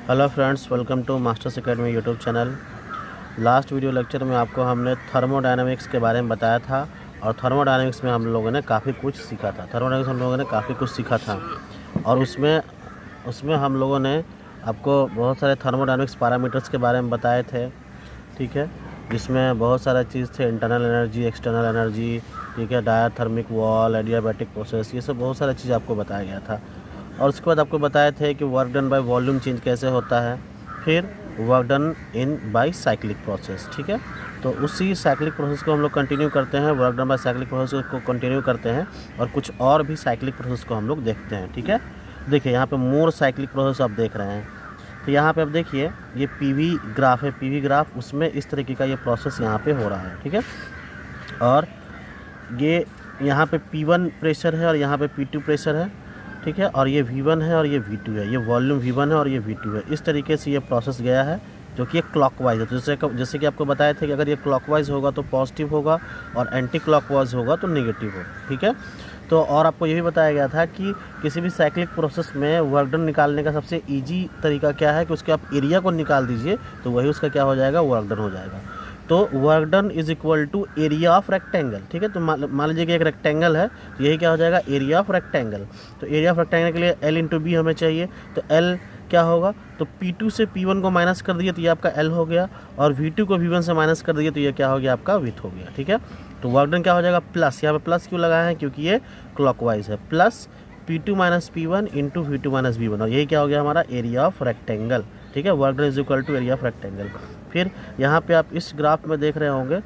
Hello friends, welcome to masters academy YouTube channel. Last video lecture में आपको हमने thermodynamics के बारे में बताया था और थर्मोडायनामिक्स में हम लोगों ने काफ़ी कुछ सीखा था। थर्मोडायनामिक्स हम लोगों ने काफ़ी कुछ सीखा था और उसमें उसमें हम लोगों ने आपको बहुत सारे थर्मोडायनामिक्स पैरामीटर्स के बारे में बताए थे, ठीक है, जिसमें बहुत सारे चीज़ थे, इंटरनल एनर्जी, एक्सटर्नल एनर्जी, ठीक है, डायथर्मिक वॉल, एडियाबैटिक प्रोसेस, ये सब बहुत सारा चीज़ आपको बताया गया था। और उसके बाद आपको बताए थे कि work done by volume change कैसे होता है, फिर work done in by cyclic process, ठीक है। तो उसी साइक्लिक प्रोसेस को हम लोग कंटिन्यू करते हैं, work done by cyclic process को कंटिन्यू करते हैं और कुछ और भी साइक्लिक प्रोसेस को हम लोग देखते हैं, ठीक है। देखिए यहाँ पे मोर साइक्लिक प्रोसेस आप देख रहे हैं, तो यहाँ पे आप देखिए ये पीवी ग्राफ है, पीवी ग्राफ, उसमें इस तरीके का ये प्रोसेस यहाँ पे हो रहा है, ठीक है। और ये यहाँ पे P1 प्रेशर है और यहाँ पे P2 प्रेशर है, ठीक है, और ये V1 है और ये V2 है, ये वॉल्यूम V1 है और ये V2 है। इस तरीके से ये प्रोसेस गया है जो कि ये क्लॉकवाइज है। तो जैसे कि आपको बताए थे कि अगर ये क्लॉकवाइज होगा तो पॉजिटिव होगा और एंटी क्लॉकवाइज होगा तो नेगेटिव होगा, ठीक है। तो और आपको ये भी बताया गया था कि किसी भी साइक्लिक प्रोसेस में वर्क डन निकालने का सबसे ईजी तरीका क्या है कि उसके आप एरिया को निकाल दीजिए तो वही उसका क्या हो जाएगा, वर्क डन हो जाएगा। तो work done is equal to area of rectangle, ठीक है। तो मान लीजिए कि एक रेक्टेंगल है, तो यही क्या हो जाएगा, एरिया ऑफ रेक्टेंगल। तो एरिया ऑफ रेक्टेंगल के लिए L इंटू बी हमें चाहिए, तो L क्या होगा, तो P2 से P1 को माइनस कर दिए तो ये आपका L हो गया, और V2 को V1 से माइनस कर दिए तो ये क्या हो गया, आपका विथ हो गया, ठीक है। तो वर्क डन क्या हो जाएगा, प्लस, यहाँ पे प्लस क्यों लगाया है, क्योंकि ये क्लॉकवाइज है, plus P2 minus P1 into V2 minus V1, और यही क्या हो गया हमारा एरिया ऑफ रेक्टेंगल, ठीक है। Work done is equal to area of rectangle. फिर यहाँ पे आप इस ग्राफ में देख रहे होंगे,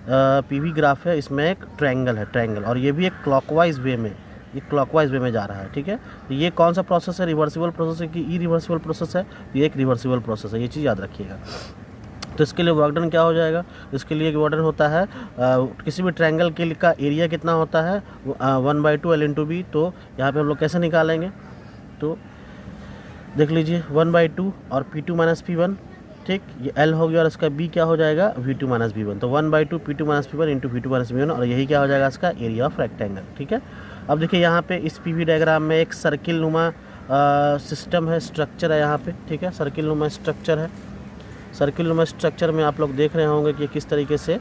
पीवी ग्राफ है, इसमें एक ट्रायंगल है, ट्रायंगल, और ये भी एक क्लॉकवाइज वे में, ये क्लॉकवाइज वे में जा रहा है, ठीक है। तो ये कौन सा प्रोसेस है, रिवर्सिबल प्रोसेस है कि इरिवर्सिबल प्रोसेस है, ये एक रिवर्सिबल प्रोसेस है, ये चीज़ याद रखिएगा। तो इसके लिए वर्क डन क्या हो जाएगा, इसके लिए वर्क डन होता है किसी भी ट्रायंगल के लिए का एरिया कितना होता है, 1/2 L इंटू बी। तो यहाँ पे हम लोग कैसे निकालेंगे, तो देख लीजिए 1/2 और P2 माइनस P1, ठीक, ये L हो गया और इसका B क्या हो जाएगा, V2 माइनस V1। तो 1/2 P2 minus P1 into V2 minus V1, और यही क्या हो जाएगा इसका एरिया ऑफ रेक्टेंगल, ठीक है। अब देखिए यहाँ पे इस PV डायग्राम में एक सर्किल नुमा सिस्टम है, स्ट्रक्चर है यहाँ पे, ठीक है, सर्किल नुमा स्ट्रक्चर है। सर्किल नुमा स्ट्रक्चर में आप लोग देख रहे होंगे कि किस तरीके से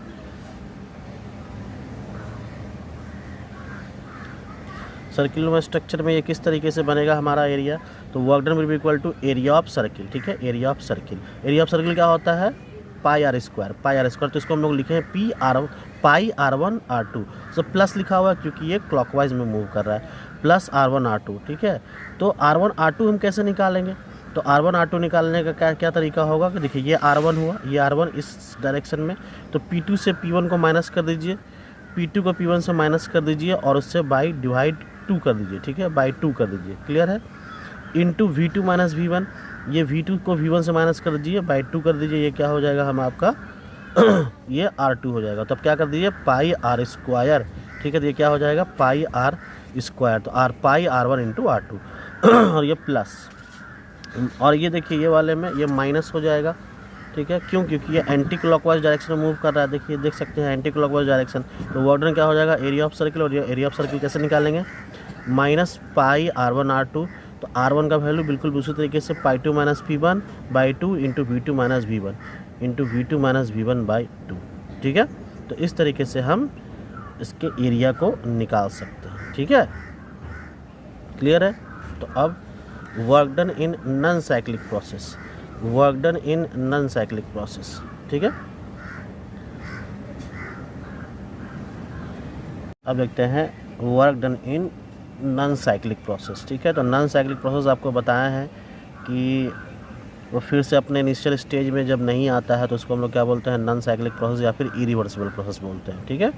सर्किल नुमा स्ट्रक्चर में ये किस तरीके से बनेगा हमारा एरिया। तो work done will be equal to area of circle, ठीक है, area of circle. Area of circle क्या होता है, pi r square, pi r square. तो इसको हम लोग लिखे हैं पाई R1 R2, तो प्लस लिखा हुआ है क्योंकि ये क्लॉकवाइज में मूव कर रहा है, प्लस R1 R2, ठीक है। तो R1 R2 हम कैसे निकालेंगे, तो R1 R2 निकालने का क्या तरीका होगा कि देखिए ये R1 हुआ, ये R1 इस डायरेक्शन में, तो P2 से P1 को माइनस कर दीजिए, P2 को P1 से माइनस कर दीजिए और उससे बाई डिवाइड 2 कर दीजिए, ठीक है, बाई 2 कर दीजिए, क्लियर है। इंटू V2 माइनस V1, ये V2 को V1 से माइनस कर दीजिए, बाई 2 कर दीजिए, ये क्या हो जाएगा हम आपका ये R2 हो जाएगा। तो अब क्या कर दीजिए, पाई R स्क्वायर, ठीक है, तो ये क्या हो जाएगा, पाई R स्क्वायर, तो पाई R1 इंटू R2 और ये प्लस, और ये देखिए ये वाले में ये माइनस हो जाएगा, ठीक है, क्यों, क्योंकि ये एंटी क्लॉकवाइज डायरेक्शन में मूव कर रहा है, देखिए देख सकते हैं एंटी क्लॉकवाइज डायरेक्शन। तो वर्क डन क्या हो जाएगा, एरिया ऑफ सर्किल, और एरिया ऑफ सर्किल कैसे निकालेंगे, माइनस पाई R1 R2। तो R1 का वैल्यू बिल्कुल दूसरी तरीके से पाई2 minus P1 by 2 into V2 minus V1 into V2 minus V1 by 2, ठीक है। तो इस तरीके से हम इसके एरिया को निकाल सकते हैं, ठीक है, क्लियर है। तो अब work done in non cyclic process, work done in non cyclic process, ठीक है। अब देखते हैं work done in non cyclic process, ठीक है। तो नॉन साइक्लिक प्रोसेस आपको बताया है कि वो फिर से अपने इनिशियल स्टेज में जब नहीं आता है तो उसको हम लोग क्या बोलते हैं, नॉन साइक्लिक प्रोसेस या फिर इरिवर्सिबल प्रोसेस बोलते हैं, ठीक है।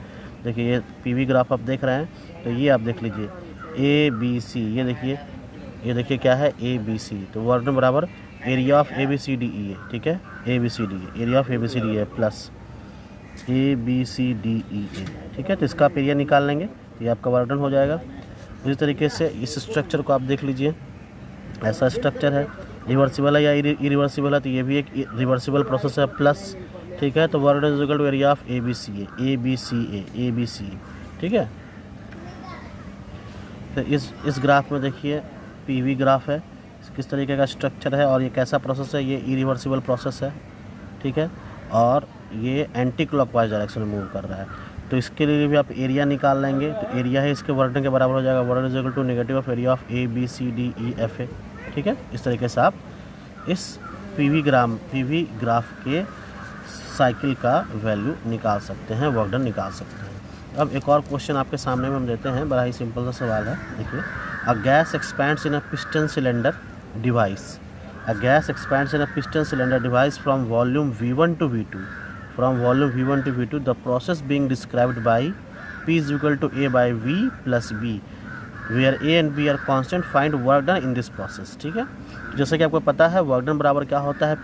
देखिए ये पीवी ग्राफ आप देख रहे हैं, तो ये आप देख लीजिए ABC, ये देखिए क्या है, ABC। तो वर्क डन बराबर एरिया ऑफ ABCDE है, ठीक है, ABCDE, एरिया ऑफ ABCDE है प्लस ABCDE, ठीक है। तो इसका आप एरिया निकाल लेंगे तो ये आपका वर्क डन हो जाएगा। इसी तरीके से इस स्ट्रक्चर को आप देख लीजिए, ऐसा स्ट्रक्चर है, रिवर्सिबल है या इरिवर्सिबल है, तो ये भी एक रिवर्सिबल प्रोसेस है, प्लस, ठीक है। तो work done is equal to area of ABCA, ठीक है। तो इस ग्राफ में देखिए पीवी ग्राफ है, किस तरीके का स्ट्रक्चर है और ये कैसा प्रोसेस है, ये इरिवर्सिबल प्रोसेस है, ठीक है, और ये एंटी क्लॉकवाइज डायरेक्शन में मूव कर रहा है। तो इसके लिए भी आप एरिया निकाल लेंगे, तो एरिया है इसके वर्डन के बराबर हो जाएगा, work done is equal to negative of area of A B C D E F A, ठीक है। इस तरीके से आप इस पीवी ग्राफ के साइकिल का वैल्यू निकाल सकते हैं, वर्डन निकाल सकते हैं। अब एक और क्वेश्चन आपके सामने में हम देते हैं, बड़ा ही सिंपल सा सवाल है, देखिए। A gas expands in a piston cylinder device, a gas expands in a piston cylinder device from volume V1 to V2. From volume V1 to V2, the process being described by P is equal to A by V plus B, where A and B are constant. Find work done in this process, ठीक है। जैसे कि आपको पता है work done बराबर क्या होता है,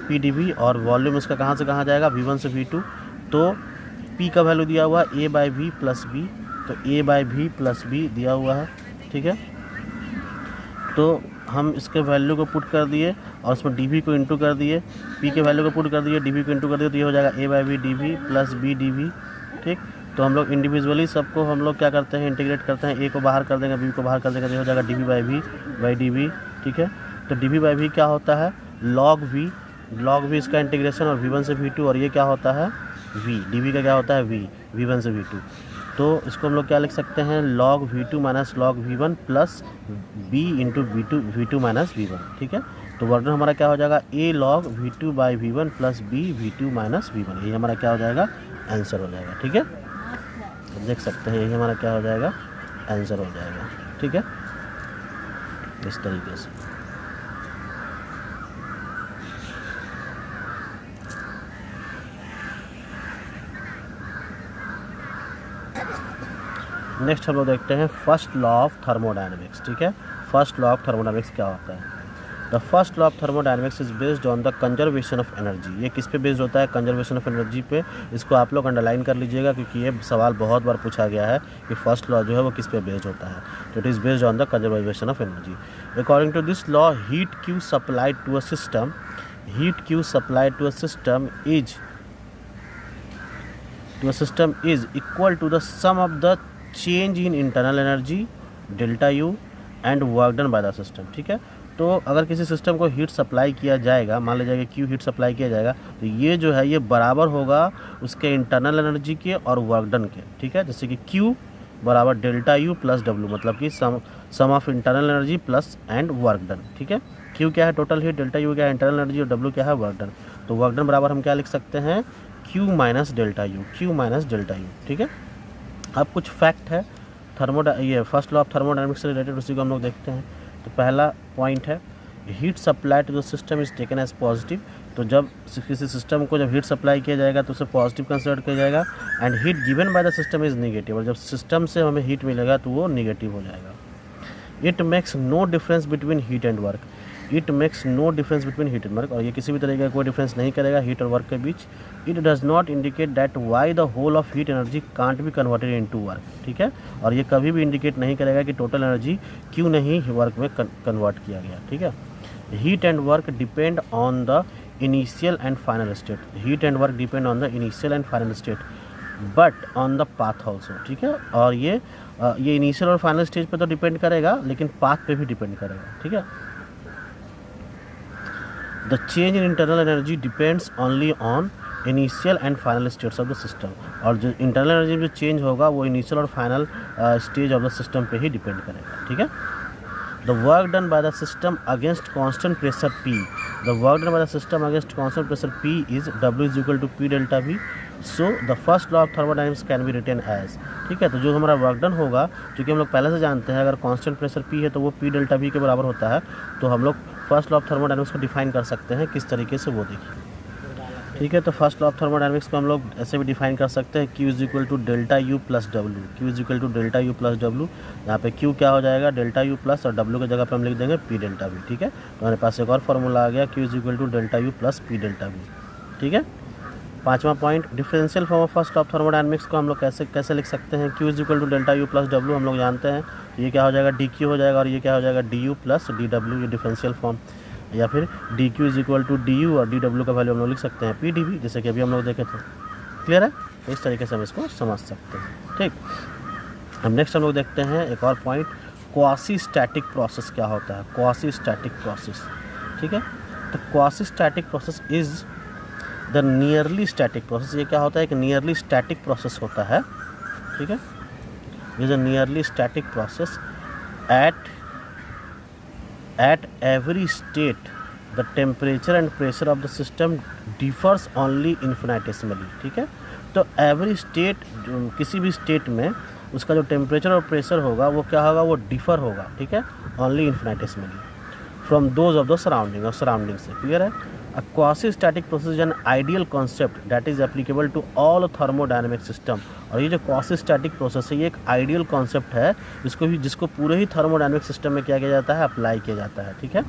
PdV, और वॉल्यूम इसका कहाँ से कहाँ जाएगा, V1 से V2। तो P का वैल्यू दिया हुआ है A by V plus B, तो A by V plus B दिया हुआ है, ठीक है। तो हम इसके वैल्यू को पुट कर दिए और उसमें dV को इंटू कर दिए, P के वैल्यू को पुट कर दिए, dV को इंटू कर दिए, तो ये हो जाएगा A by V dV plus B dV, ठीक। तो हम लोग इंडिविजुअली सबको हम लोग क्या करते हैं, इंटीग्रेट करते हैं, A को बाहर कर देंगे, B को बाहर कर देंगे, तो ये हो जाएगा dV by V by dV, ठीक है। तो dV by V क्या होता है, log V इसका इंटीग्रेशन, और V1 से V2, और ये क्या होता है V, dV का क्या होता है V1 से V2। तो इसको हम लोग क्या लिख सकते हैं, log V2 minus log V1 plus B into V2 minus V1, ठीक है। तो वर्डन हमारा क्या हो जाएगा, A log V2 by V1 plus B V2 minus V1, ये हमारा क्या हो जाएगा, आंसर हो जाएगा, ठीक है। देख सकते हैं यही हमारा क्या हो जाएगा, आंसर हो जाएगा, ठीक है, इस तरीके से। नेक्स्ट हम लोग देखते हैं फर्स्ट लॉ ऑफ थर्मोडायनेमिक्स, ठीक है। फर्स्ट लॉ ऑफ थर्मोडायनेमिक्स क्या होता है, the first law of thermodynamics is based on the conservation of energy. ये किस पे बेस्ड होता है, कंजर्वेशन ऑफ एनर्जी पे। इसको आप लोग अंडरलाइन कर लीजिएगा क्योंकि ये सवाल बहुत बार पूछा गया है कि फर्स्ट लॉ जो है वो किस पे बेस्ड होता है। तो it is based on the conservation of energy. According to this law, heat Q supplied to a system is equal to the sum of the change in internal energy delta U and work done by the system, ठीक है। तो अगर किसी system को heat supply किया जाएगा, मान लीजिए कि क्यू हीट सप्लाई किया जाएगा, तो ये जो है ये बराबर होगा उसके इंटरनल एनर्जी के और वर्क डन के, ठीक है। जैसे कि क्यू बराबर डेल्टा यू प्लस डब्ल्यू, मतलब कि sum of internal energy plus and work done, ठीक है। क्यू क्या है, टोटल हीट, डेल्टा यू क्या है, इंटरनल एनर्जी, और डब्ल्यू क्या है, वर्क डन। तो वर्क डन बराबर हम क्या लिख सकते हैं, क्यू माइनस डेल्टा यू, ठीक है। अब कुछ फैक्ट है ये फर्स्ट लॉ ऑफ थर्मोडायनेमिक्स से रिलेटेड, उसी को हम लोग देखते हैं। तो पहला पॉइंट है, heat supply to the system is taken as positive. तो जब किसी सिस्टम को जब हीट सप्लाई किया जाएगा तो उसे पॉजिटिव कंसिडर किया जाएगा। And heat given by the system is negative, और जब सिस्टम से हमें हीट मिलेगा तो वो नेगेटिव हो जाएगा। It makes no difference between heat and work, और ये किसी भी तरीके का कोई डिफरेंस नहीं करेगा हीट और वर्क के बीच। It does not indicate that why the whole of heat energy can't be converted into work, ठीक है। और ये कभी भी इंडिकेट नहीं करेगा कि टोटल एनर्जी क्यों नहीं वर्क में कन्वर्ट किया गया, ठीक है। Heat and work depend on the initial and final state, but on the path also, ठीक है। और ये इनिशियल और फाइनल स्टेज पे तो डिपेंड करेगा, लेकिन पाथ पे भी डिपेंड करेगा, ठीक है। The change in internal energy depends only on initial and final states of the system, और जो इंटरनल एनर्जी में जो चेंज होगा वो इनिशियल और final stage of the system पे ही डिपेंड करेगा, ठीक है। The work done by the system against constant pressure P, is W is equal to P delta V। So the first law of thermodynamics can be written as, ठीक है। तो जो हमारा वर्क डन होगा, क्योंकि हम लोग पहले से जानते हैं अगर कांस्टेंट प्रेशर P है तो वो P डेल्टा V के बराबर होता है। तो हम लोग फर्स्ट लॉ ऑफ थर्मोडायनेमिक्स को डिफाइन कर सकते हैं, किस तरीके से वो देखिए, ठीक है। तो फर्स्ट लॉ ऑफ थर्मोडायनेमिक्स को हम लोग ऐसे भी डिफाइन कर सकते हैं, Q is equal to delta U plus W, यहाँ पे Q क्या हो जाएगा, डेल्टा यू प्लस, और W की जगह पे हम लिख देंगे P डेल्टा V, ठीक है। तो हमारे पास एक और फार्मूला आ गया, Q is equal to delta U plus P delta V, ठीक है। पांचवा point, differential form of first of thermodynamics को हम लोग कैसे लिख सकते हैं, Q is equal to delta U plus W हम लोग जानते हैं। तो ये क्या हो जाएगा, DQ हो जाएगा, और ये क्या हो जाएगा, DU प्लस DW, ये डिफरेंशियल फॉर्म। या फिर DQ is equal to DU, और DW का वैल्यू हम लोग लिख सकते हैं PdV, जैसे कि अभी हम लोग देखे थे। क्लियर है, तो इस तरीके से हम इसको समझ सकते हैं, ठीक। अब नेक्स्ट हम लोग देखते हैं एक और पॉइंट, क्वासी स्टैटिक प्रोसेस क्या होता है, क्वासी स्टैटिक प्रोसेस, ठीक है। तो quasi static process is the nearly static process. ये क्या होता है, एक नियरली स्टैटिक प्रोसेस होता है, ठीक है। Is a nearly static process at every state the temperature and pressure of the system differs only infinitesimally, ठीक है। तो एवरी स्टेट, किसी भी स्टेट में उसका जो टेम्परेचर और प्रेशर होगा वो क्या होगा, वो डिफ़र होगा, ठीक है, only infinitesimally from those of the surrounding, और सराउंडिंग से। क्लियर है। A quasi static process an ideal concept that is applicable to all thermodynamic system. और ये जो क्वासी स्टैटिक प्रोसेस है ये एक आइडियल कॉन्सेप्ट है, जिसको पूरे ही थर्मोडायनेमिक सिस्टम में क्या किया जाता है, अप्लाई किया जाता है, ठीक है।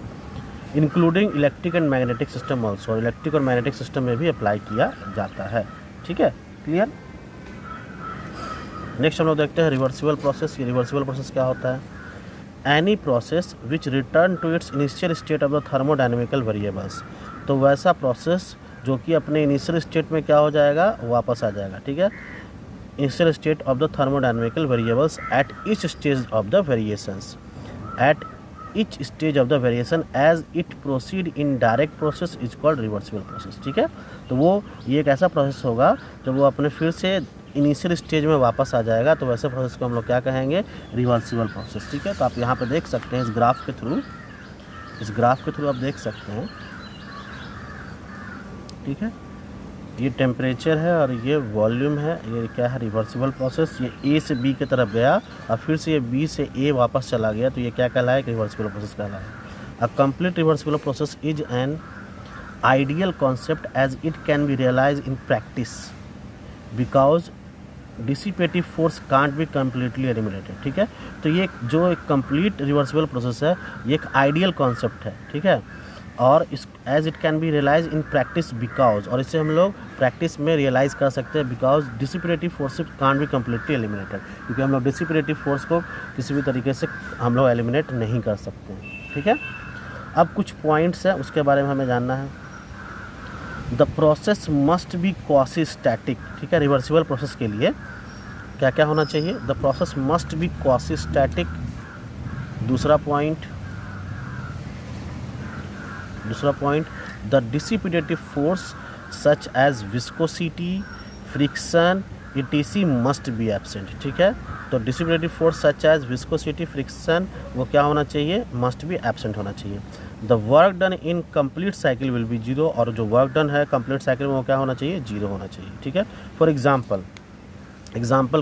Including electric and magnetic system also, electric और मैग्नेटिक सिस्टम में भी अप्लाई किया जाता है, ठीक है। क्लियर। नेक्स्ट हम लोग देखते हैं रिवर्सिबल प्रोसेस। ये रिवर्सिबल प्रोसेस क्या होता है, any process which return to its initial state of the thermodynamical variables. तो वैसा प्रोसेस जो कि अपने इनिशियल स्टेट में क्या हो जाएगा, वापस आ जाएगा, ठीक है। Initial state of the thermodynamical variables at each stage of the variations, at each stage of the variation as it proceed in direct process is called reversible process, ठीक है। तो वो ये एक ऐसा प्रोसेस होगा जब वो अपने फिर से इनिशियल स्टेज में वापस आ जाएगा, तो वैसे प्रोसेस को हम लोग क्या कहेंगे, रिवर्सिबल प्रोसेस, ठीक है। तो आप यहाँ पे देख सकते हैं इस ग्राफ के थ्रू आप देख सकते हैं, ठीक है। ये टेम्परेचर है और ये वॉल्यूम है, ये क्या है, रिवर्सिबल प्रोसेस। ये ए से बी की तरफ गया और फिर से ये बी से ए वापस चला गया, तो ये क्या कहलाएगा, रिवर्सिबल प्रोसेस कहलाएगा। A complete reversible process is an ideal concept as it can be realise in practice because dissipative force can't be completely eliminated, ठीक है। तो ये जो एक कंप्लीट रिवर्सिबल प्रोसेस है ये एक आइडियल कॉन्सेप्ट है, ठीक है। और इस as it can be realise in practice because, और इसे हम लोग प्रैक्टिस में रियलाइज़ कर सकते हैं because dissipative force can't be completely eliminated, क्योंकि हम लोग डिसिपेटिव फोर्स को किसी भी तरीके से हम लोग एलिमिनेट नहीं कर सकते हैं, ठीक है। अब कुछ पॉइंट्स हैं उसके बारे में हमें जानना है। The process must be quasi static, ठीक है। रिवर्सिबल प्रोसेस के लिए क्या क्या होना चाहिए, the process must be quasi static. दूसरा point, the dissipative force such as viscosity, friction, etc must be absent, ठीक है। तो dissipative force such as viscosity, friction वो क्या होना चाहिए, मस्ट बी एब्सेंट होना चाहिए। The work done in complete cycle will be zero, और जो वर्क डन है कंप्लीट साइकिल में वो क्या होना चाहिए, जीरो होना चाहिए, ठीक है। फॉर एग्जाम्पल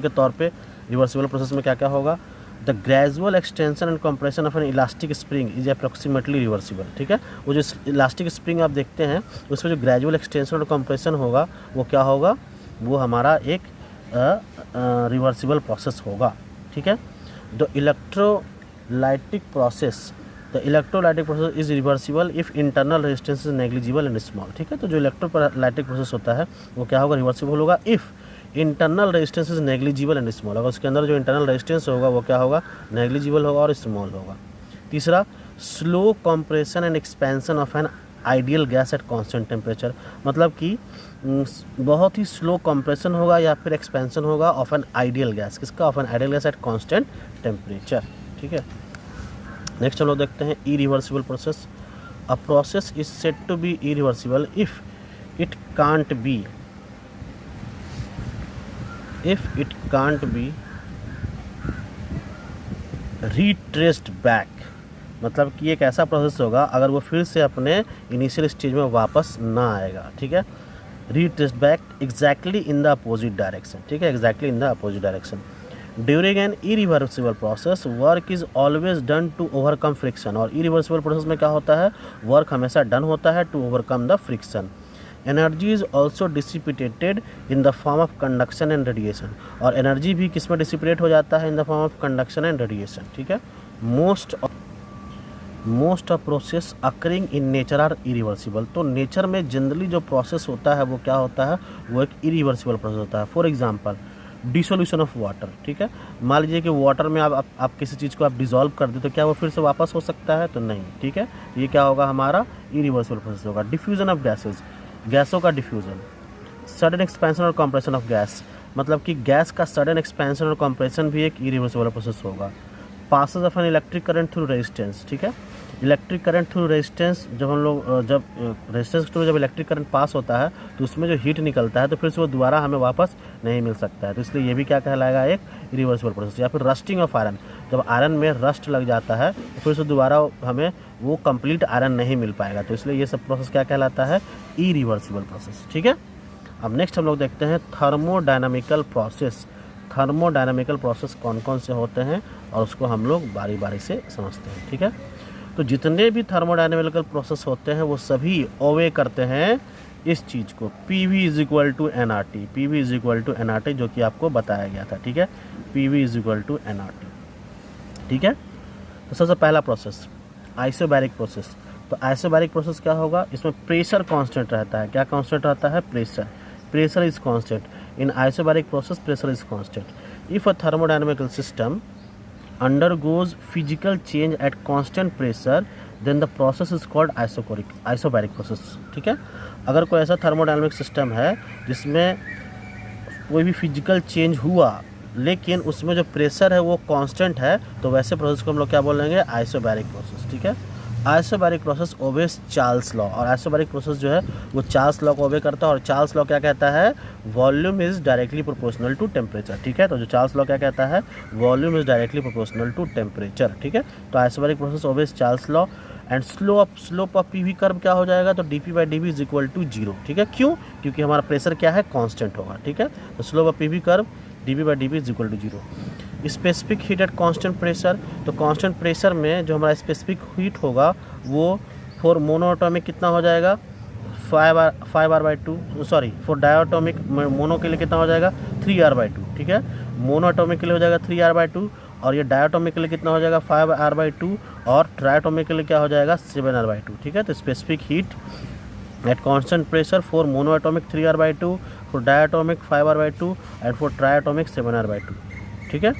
के तौर पे रिवर्सिबल प्रोसेस में क्या क्या होगा, the gradual extension and compression of N elastic spring is approximately reversible, ठीक है। वो जो इलास्टिक स्प्रिंग आप देखते हैं उसमें जो ग्रेजुअल एक्सटेंशन और कंप्रेशन होगा वो क्या होगा, वो हमारा एक रिवर्सिबल प्रोसेस होगा, ठीक है। The electrolytic process is reversible if internal resistance is negligible and small, ठीक है। तो जो इलेक्ट्रोलाइटिक प्रोसेस होता है वो क्या होगा, रिवर्सिबल होगा if internal resistance is negligible and small. अगर उसके अंदर जो इंटरनल रेजिस्टेंस होगा वो क्या होगा, नेग्लिजिबल होगा और स्मॉल होगा। तीसरा, slow compression and expansion of an ideal gas at constant temperature, मतलब कि बहुत ही स्लो कंप्रेशन होगा या फिर एक्सपेंशन होगा ऑफ एन आइडियल गैस, किसका, of an ideal gas at constant temperature, ठीक है। नेक्स्ट हम लोग देखते हैं irreversible process. A process is said to be irreversible if it can't be retraced back, मतलब कि एक ऐसा प्रोसेस होगा अगर वो फिर से अपने इनिशियल स्टेज में वापस ना आएगा, ठीक है। Retraced back exactly in the opposite direction, ठीक है, exactly in the opposite direction. During an irreversible process work is always done to overcome friction, और इरिवर्सिबल प्रोसेस में क्या होता है, वर्क हमेशा डन होता है to overcome the friction. Energy is also dissipated in the form of conduction and radiation, और energy भी किस में डिसिपेट हो जाता है, in the form of conduction and radiation, ठीक है। Most of process occurring in nature are irreversible, तो नेचर में जनरली जो प्रोसेस होता है वो क्या होता है, वो एक इरिवर्सिबल प्रोसेस होता है। For example dissolution of water, ठीक है। मान लीजिए कि वाटर में आप किसी चीज़ को आप डिसॉल्व कर दे तो क्या वो फिर से वापस हो सकता है, तो नहीं, ठीक है। ये क्या होगा, हमारा इरिवर्सिबल प्रोसेस होगा। डिफ्यूजन ऑफ गैसेज, गैसों का डिफ्यूजन। सडन एक्सपेंशन और कंप्रेशन ऑफ गैस, मतलब कि गैस का सडन एक्सपेंशन और कंप्रेशन भी एक इरिवर्सिबल प्रोसेस होगा। Passage of an electric current through resistance, ठीक है। इलेक्ट्रिक करंट थ्रू रेजिस्टेंस, जब हम लोग जब रेजिस्टेंस के थ्रू जब इलेक्ट्रिक करंट पास होता है तो उसमें जो हीट निकलता है तो फिर से वो दोबारा हमें वापस नहीं मिल सकता है, तो इसलिए ये भी क्या कहलाएगा, एक इरिवर्सिबल प्रोसेस। या फिर रस्टिंग ऑफ आयरन, जब आयरन में रस्ट लग जाता है तो फिर से दोबारा हमें वो कंप्लीट आयरन नहीं मिल पाएगा, तो इसलिए ये सब प्रोसेस क्या कहलाता है, इरिवर्सिबल प्रोसेस, ठीक है। अब नेक्स्ट हम लोग देखते हैं थर्मोडायनामिकल प्रोसेस। थर्मोडायनामिकल प्रोसेस कौन कौन से होते हैं और उसको हम लोग बारी बारी से समझते हैं, ठीक है। तो जितने भी थर्मोडायनामिकल प्रोसेस होते हैं वो सभी ओवे करते हैं इस चीज़ को, PV is equal to NRT, PV is equal to NRT, जो कि आपको बताया गया था, ठीक है। PV is equal to NRT, ठीक है। तो सबसे पहला प्रोसेस आइसोबैरिक प्रोसेस। तो आइसोबैरिक प्रोसेस क्या होगा, इसमें प्रेशर कांस्टेंट रहता है। क्या कांस्टेंट रहता है, pressure is constant. In isobaric process pressure is constant. If a thermodynamical system undergoes physical change at constant pressure then the process is called isobaric process, ठीक है। अगर कोई ऐसा थर्मोडायनामिक सिस्टम है जिसमें कोई भी फिजिकल चेंज हुआ लेकिन उसमें जो प्रेशर है वो कांस्टेंट है, तो वैसे प्रोसेस को हम लोग क्या बोलेंगे, आइसोबैरिक प्रोसेस, ठीक है। Isobaric process obeys Charles law, और आइसोबैरिक प्रोसेस जो है वो चार्ल्स लॉ को ओबे करता है, और चार्ल्स लॉ क्या कहता है, volume is directly proportional to temperature, ठीक है। तो जो चार्ल्स लॉ क्या कहता है, volume is directly proportional to temperature, ठीक है। तो isobaric process obeys Charles law and slope of PV curve क्या हो जाएगा, तो dP/dV इज इक्वल टू 0, ठीक है। क्यों, क्योंकि हमारा प्रेशर क्या है, कांस्टेंट होगा, ठीक है। तो slope of PV curve dP/dV is equal to 0। Specific heat at constant pressure, तो कांस्टेंट प्रेशर में जो हमारा स्पेसिफिक हीट होगा वो फॉर मोनोएटॉमिक कितना हो जाएगा, 5R/2, sorry for diatomic mono के लिए कितना हो जाएगा, 3R/2, ठीक है। मोनोएटॉमिक के लिए हो जाएगा 3R/2 और ये डायटोमिक के लिए कितना हो जाएगा, 5R/2 और ट्राइटोमिक के लिए क्या हो जाएगा, 7R/2, ठीक है। तो specific heat at constant pressure for monoatomic 3R/2, for diatomic 5R/2 and for triatomic 7R/2, ठीक है।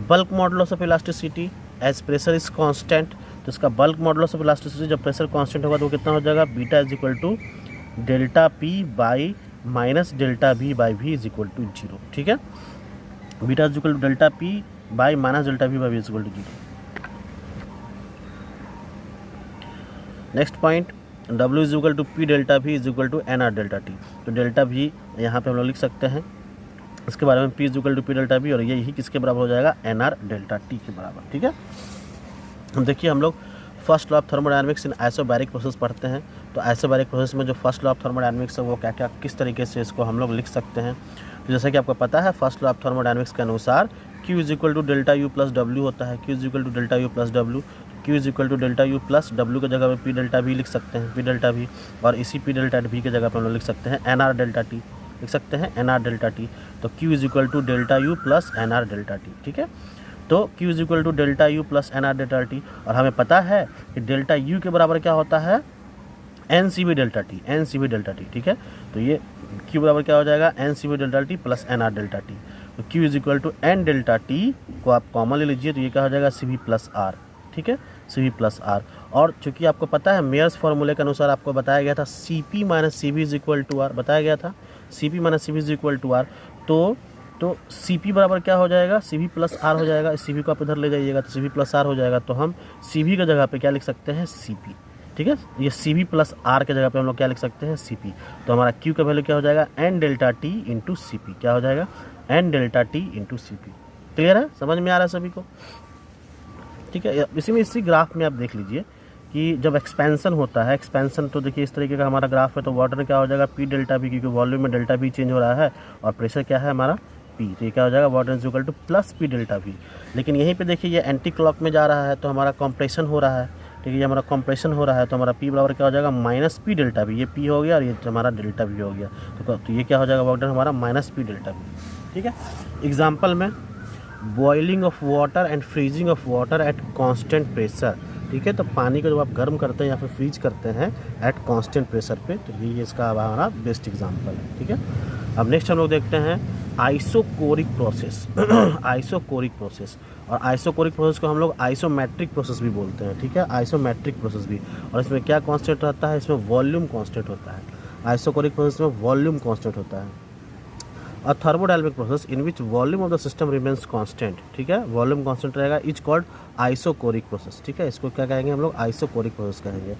Bulk modulus of elasticity as pressure is constant, तो इसका बल्क मॉडुलस ऑफ इलास्टिसिटी जब प्रेशर कांस्टेंट होगा तो वो कितना हो जाएगा, beta is equal to delta P by minus delta V by V is equal to 0, ठीक है। Beta is equal to delta P by minus delta V by V is equal to 0। Next point, W is equal to P delta V is equal to NR delta T। तो delta V यहाँ पे हम लोग लिख सकते हैं, इसके बारे में P is equal to P delta V, और ये यही किसके बराबर हो जाएगा, NR डेल्टा T के बराबर, ठीक है। हम देखिए हम लोग first law of thermodynamics in isobaric process पढ़ते हैं। तो आइसोबैरिक प्रोसेस में जो फर्स्ट लॉ ऑफ थर्मोडायनामिक्स है वो क्या क्या किस तरीके से इसको हम लोग लिख सकते हैं। तो जैसा कि आपको पता है फर्स्ट लॉ ऑफ थर्मोडायनामिक्स के अनुसार Q is equal to delta U plus W होता है। Q is equal to delta U plus W, Q is equal to delta U plus W की जगह पे P डेल्टा V लिख सकते हैं, P डेल्टा V, और इसी P डेल्टा V की जगह पर हम लोग लिख सकते हैं NR डेल्टा T, लिख सकते हैं NR डेल्टा T। तो Q is equal to delta U plus NR delta T, ठीक है। तो Q is equal to delta U plus NR delta T, और हमें पता है कि डेल्टा U के बराबर क्या होता है, NCV delta T, NCV delta T, ठीक है। तो ये Q बराबर क्या हो जाएगा, NCV delta T plus NR delta T। तो Q is equal to N delta T को आप कॉमन ले लीजिए, तो ये क्या हो जाएगा, CV प्लस R, ठीक है, CV प्लस R। और चूँकि आपको पता है मेयर्स फार्मूले के अनुसार आपको बताया गया था CP minus CV is equal to R, बताया गया था CP minus CV is equal to R। तो CP बराबर क्या हो जाएगा, CV प्लस R हो जाएगा। इस CV को आप इधर ले जाइएगा तो CV प्लस R हो जाएगा, तो हम CV की जगह पे क्या लिख सकते हैं, CP, ठीक है। ये CV प्लस R के जगह पे हम लोग क्या लिख सकते हैं, CP। तो हमारा Q का वैल्यू क्या हो जाएगा, N delta T into CP, क्या हो जाएगा, N delta T into CP। Clear है, समझ में आ रहा है सभी को, ठीक है। इसी ग्राफ में आप देख लीजिए कि जब एक्सपेंशन होता है, एक्सपेंशन तो देखिए इस तरीके का हमारा ग्राफ है, तो वाटर में क्या हो जाएगा, P डेल्टा V, क्योंकि वॉल्यूम में डेल्टा V चेंज हो रहा है और प्रेशर क्या है हमारा P, तो ये क्या हो जाएगा, water is equal two plus P delta V। लेकिन यहीं पे देखिए ये एंटी क्लॉक में जा रहा है तो हमारा कंप्रेशन हो रहा है, ठीक है, ये हमारा कंप्रेशन हो रहा है, तो हमारा P बराबर क्या हो जाएगा, माइनस P डेल्टा V। ये P हो गया और ये हमारा डेल्टा V हो गया, तो ये क्या हो जाएगा, वाटर हमारा माइनस P डेल्टा V, ठीक है। एग्जाम्पल में boiling of water and freezing of water at constant pressure, ठीक है। तो पानी को जब आप गर्म करते हैं या फिर फ्रीज करते हैं एट कांस्टेंट प्रेशर पे, तो ये इसका हमारा बेस्ट एग्जांपल है, ठीक है। अब नेक्स्ट हम लोग देखते हैं आइसोकोरिक प्रोसेस। आइसोकोरिक प्रोसेस, और आइसोकोरिक प्रोसेस को हम लोग आइसोमेट्रिक प्रोसेस भी बोलते हैं, ठीक है, आइसोमेट्रिक प्रोसेस भी। और इसमें क्या कांस्टेंट रहता है, इसमें वॉल्यूम कांस्टेंट होता है। आइसोकोरिक प्रोसेस में वॉल्यूम कांस्टेंट होता है। A thermodynamic process in which volume of the system remains constant, ठीक है, वॉल्यूम कांस्टेंट रहेगा, इज कॉल्ड आइसोकोरिक प्रोसेस, ठीक है, इसको क्या कहेंगे हम लोग, आइसोकोरिक प्रोसेस कहेंगे।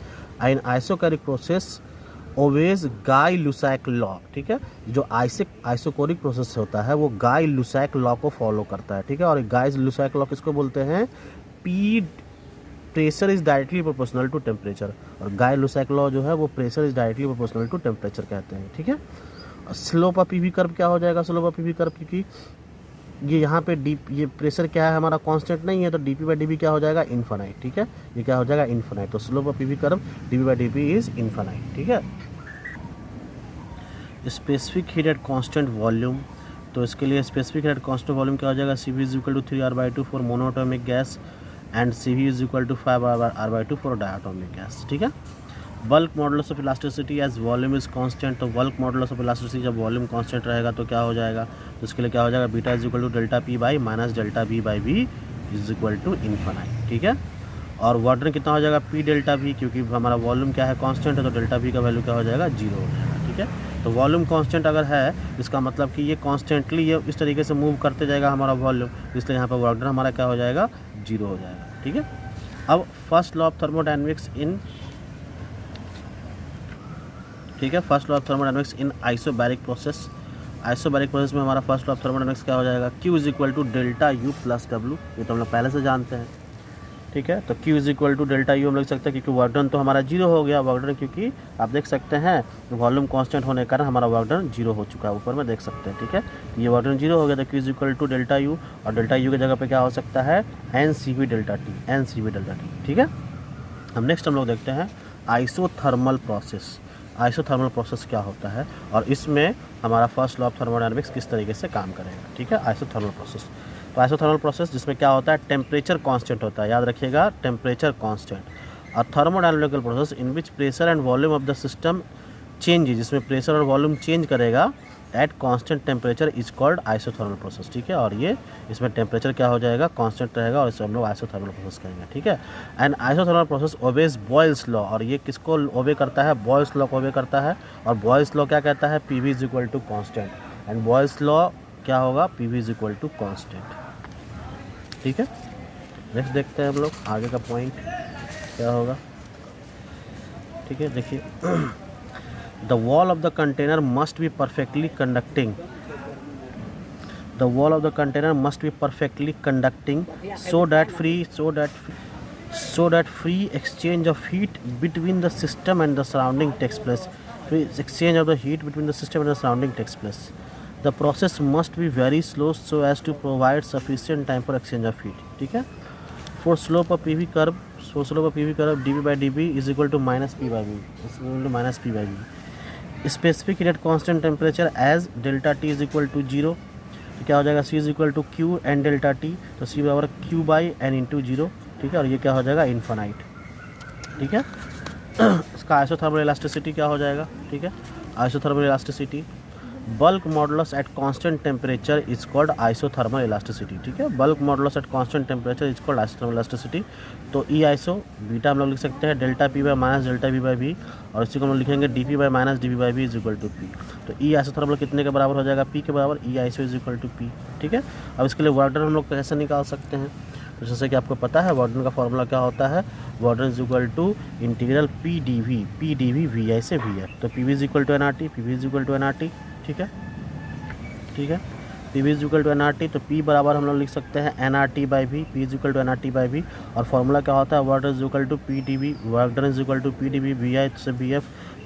इन आइसोकोरिक प्रोसेस ओवेज गाई-लुसाक लॉ, ठीक है, जो आइसोकोरिक प्रोसेस होता है वो गाई-लुसाक लॉ को फॉलो करता है, ठीक है, और गाई-लुसाक लॉ किसको बोलते हैं, P pressure is directly proportional to temperature, और गाई-लुसाक लॉ जो है वो pressure is directly proportional to temperature कहते हैं, ठीक है। स्लोप ऑफ पीवी कर्व क्या हो जाएगा, स्लोप ऑफ पीवी कर्व, क्योंकि ये यहाँ पे डी, ये प्रेशर क्या है हमारा कांस्टेंट नहीं है, तो D P by D V क्या हो जाएगा, इन्फानाइट, ठीक है, ये क्या हो जाएगा, इन्फानाइट। तो slope of PV curve D P by D B is infinite, ठीक है। Specific heat at constant volume, तो इसके लिए specific heat at constant volume क्या हो जाएगा, C V is equal to 3R/2 for monoatomic gas and C V is equal to 5R/2 for diatomic gas, ठीक है। Bulk modulus of elasticity as volume is constant, तो bulk modulus of elasticity जब volume constant रहेगा तो क्या हो जाएगा, तो इसके लिए क्या हो जाएगा, beta is equal to delta P by minus delta V by V is equal to infinite, ठीक है। और वाटर कितना हो जाएगा, पी डेल्टा वी, क्योंकि हमारा वॉल्यूम क्या है, कांस्टेंट है, तो डेल्टा वी का वैल्यू क्या हो जाएगा, 0 हो जाएगा, ठीक है। तो वॉल्यूम कांस्टेंट अगर है इसका मतलब कि ये कॉन्स्टेंटली ये इस तरीके से मूव करते जाएगा हमारा वॉल्यूम, इसलिए यहाँ पर वर्क डन हमारा क्या हो जाएगा, 0 हो जाएगा, ठीक है। अब फर्स्ट लॉ ऑफ थर्मोडायनेमिक्स इन, ठीक है, first law of thermodynamics in isobaric process. Isobaric process में हमारा फर्स्ट लॉ ऑफ थर्मोडायनेमिक्स क्या हो जाएगा, Q is equal to delta U plus W, ये तो हम लोग पहले से जानते हैं, ठीक है। तो Q is equal to delta U हम लिख सकते हैं, क्योंकि वर्क डन तो हमारा 0 हो गया, वर्क डन क्योंकि आप देख सकते हैं वॉल्यूम कांस्टेंट होने के कारण हमारा वर्क डन 0 हो चुका है, ऊपर में देख सकते हैं, ठीक है। ये वर्क डन 0 हो गया, तो Q is equal to delta U, और डेल्टा यू की जगह पे क्या हो सकता है, NCV delta T, NCV delta T, ठीक है। अब नेक्स्ट हम लोग देखते हैं आइसोथर्मल प्रोसेस। आइसोथर्मल प्रोसेस क्या होता है और इसमें हमारा फर्स्ट लॉ ऑफ थर्मोडायनामिक्स किस तरीके से काम करेगा, ठीक है। आइसोथर्मल प्रोसेस, तो आइसोथर्मल प्रोसेस जिसमें क्या होता है, टेम्परेचर कांस्टेंट होता है, याद रखिएगा, टेम्परेचर कांस्टेंट। और thermodynamical process in which pressure and volume of the system change, जिसमें प्रेशर और वॉल्यूम चेंज करेगा at constant temperature is called isothermal process, ठीक है। और ये इसमें टेम्परेचर क्या हो जाएगा, कांस्टेंट रहेगा, और इसे हम लोग आइसोथर्मल प्रोसेस कहेंगे, ठीक है। And isothermal process obeys Boyle's law, और ये किसको ओबे करता है, बॉयल्स लॉ को ओबे करता है। और बॉयल्स लॉ क्या कहता है, P V is equal to constant, and Boyle's law क्या होगा, P V is equal to constant, ठीक है। नेक्स्ट देखते हैं हम लोग आगे का पॉइंट क्या होगा, ठीक है। देखिए, the wall of the container must be perfectly conducting, the wall of the container must be perfectly conducting so that free exchange of heat between the system and the surrounding takes place. Free exchange of the heat between the system and the surrounding takes place. The process must be very slow so as to provide sufficient time for exchange of heat, ठीक है। For slope of PV curve, dV by dB is equal to minus P by V. Specific heat at constant temperature as delta T is equal to 0, क्या हो जाएगा, C is equal to Q N delta T, तो C बराबर Q by N into 0, ठीक है। और ये क्या हो जाएगा, इन्फानाइट, ठीक है। इसका आइसोथर्मल इलास्टिसिटी क्या हो जाएगा, ठीक है। Isothermal elasticity, bulk modulus at constant temperature is called isothermal elasticity, ठीक है। Bulk modulus at constant temperature is called isothermal elasticity. तो ई आइसो बीटा हम लोग लिख सकते हैं delta P by minus delta V by V, और इसी को हम लोग लिखेंगे D P by minus D V by V is equal to P. तो ई आइसोथर्मल कितने के बराबर हो जाएगा, पी के बराबर, E iso is equal to P, ठीक है। अब इसके लिए वर्क डन हम लोग कैसे निकाल सकते हैं, तो जैसे कि आपको पता है वर्क डन का फॉर्मूला क्या होता है, work done is equal to integral P D V V I से वी आई। तो P V is equal to N R T, P V is equal to N R T, ठीक है, ठीक है। P V is equal to N R T, तो P बराबर हम लोग लिख सकते हैं N R T by V, P is equal to N R T by V. और फॉर्मूला क्या होता है, work done is equal to P D V, work done is equal to P D V V I से B F,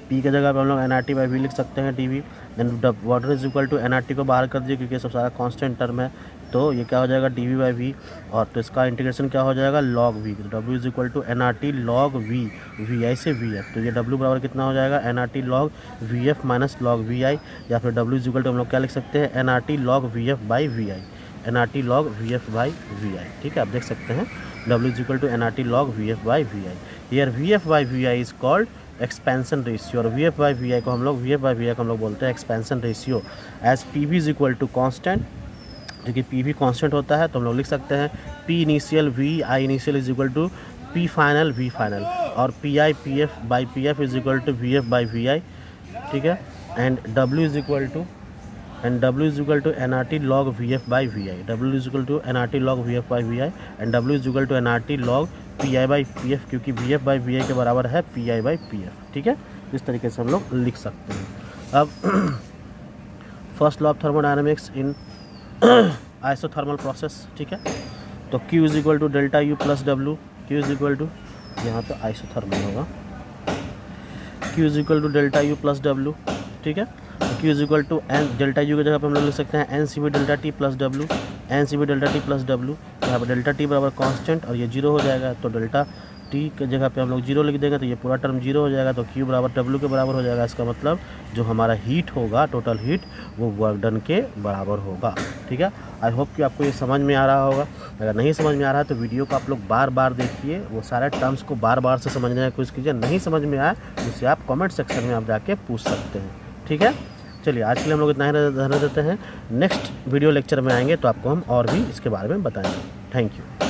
P की जगह पे हम लोग N R T by V लिख सकते हैं D V. Then work done is equal to N R T को बाहर कर दिए क्योंकि सब सारा कांस्टेंट टर्म है, तो ये क्या हो जाएगा, डी वी बाई वी। और तो इसका इंटीग्रेशन क्या हो जाएगा, लॉग वी, तो W is equal to N R T log V, V I से वी एफ। तो ये डब्ल्यू बराबर कितना हो जाएगा, N R T log V F minus log V I, या फिर डब्ल्यू इज इक्वल टू हम लोग क्या लिख सकते हैं, N R T log V F by V I, N R T log V F by V I, ठीक है। आप देख सकते हैं W is equal to N R T log V F by V I. Here V F by V I is called expansion ratio, और V F by V I को हम लोग बोलते हैं expansion ratio. As P V is equal to constant, जो कि P V constant होता है, तो हम लोग लिख सकते हैं P initial V I initial is equal to P final V final, और P I P F by P F is equal to V F by V I, ठीक है। And W is equal to and W is equal to nRT log VF by VI, W is equal to nRT log VF by VI and W is equal to nRT log PI by PF, क्योंकि VF by VI के बराबर है PI by PF। ठीक है, इस तरीके से हम लोग लिख सकते हैं। अब first law of thermodynamics in isothermal process. ठीक है, तो Q is equal to delta U plus W, Q is equal to, यहाँ पे आइसोथर्मल होगा, Q is equal to delta U plus W। ठीक है, Q is equal to N, delta U की जगह पे हम लोग लिख सकते हैं NCV delta T plus W, NCV delta T plus W। यहाँ पर डेल्टा T बराबर कांस्टेंट और ये जीरो हो जाएगा, तो डेल्टा T की जगह पे हम लोग जीरो लिख देंगे तो ये पूरा टर्म जीरो हो जाएगा, तो Q बराबर W के बराबर हो जाएगा। इसका मतलब जो हमारा हीट होगा, टोटल हीट, वो वर्क डन के बराबर होगा। ठीक है, आई होप कि आपको ये समझ में आ रहा होगा। अगर नहीं समझ में आ रहा है तो वीडियो को आप लोग बार बार देखिए, वो सारे टर्म्स को बार बार से समझने की कोशिश कीजिए। नहीं समझ में आए तो उसे आप कमेंट सेक्शन में आप जाके पूछ सकते हैं। ठीक है, चलिए आज के लिए हम लोग इतना ही रहने देते हैं। नेक्स्ट वीडियो लेक्चर में आएंगे तो आपको हम और भी इसके बारे में बताएंगे। Thank you.